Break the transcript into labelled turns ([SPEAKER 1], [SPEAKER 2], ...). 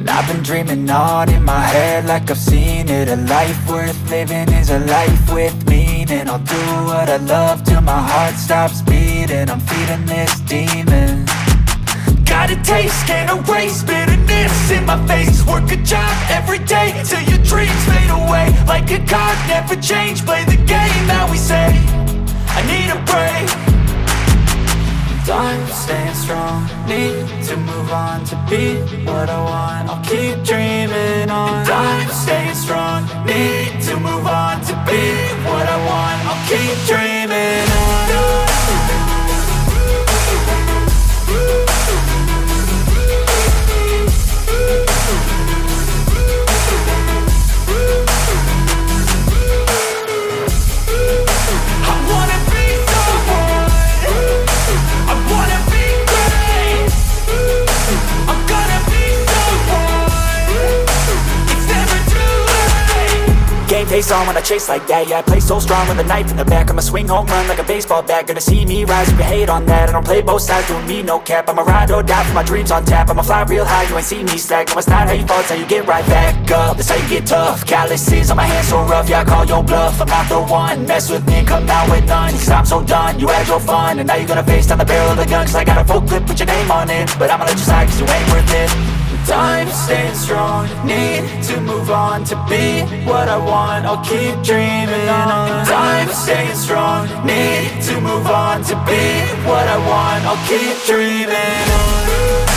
[SPEAKER 1] And I've been dreaming on in my head like I've seen it. A life worth living is a life with meaning. I'll do what I love till my heart stops beating. I'm feeding this demon. Got a taste, can't erase bitterness in my face. Work a job every day till your dreams fade away. Like a card, never change, play the game that we say. I need a break. I'm staying strong, need to move on to be what I want. I'll keep dreaming on. I'm staying strong, need to move on to be what I want. I'll keep dreaming on. Game face on when I chase like that. Yeah, I play so strong with a knife in the back. I'ma swing home run like a baseball bat. Gonna see me rise if you hate on that. I don't play both sides, doing me no cap. I'ma ride or die for my dreams on tap. I'ma fly real high, you ain't see me slack. No, it's not how you fall, it's how you get right back up. That's how you get tough. Calluses on my hands so rough, yeah, I call your bluff. I'm not the one, mess with me and come out with none. Cause I'm so done, you had your fun. And now you're gonna face down the barrel of the gun. Cause I got a full clip, put your name on it. But I'ma let you slide cause you ain't worth it. I'm staying strong, need to move on to be what I want. I'll keep dreaming on. I'm staying strong, need to move on to be what I want. I'll keep dreaming on.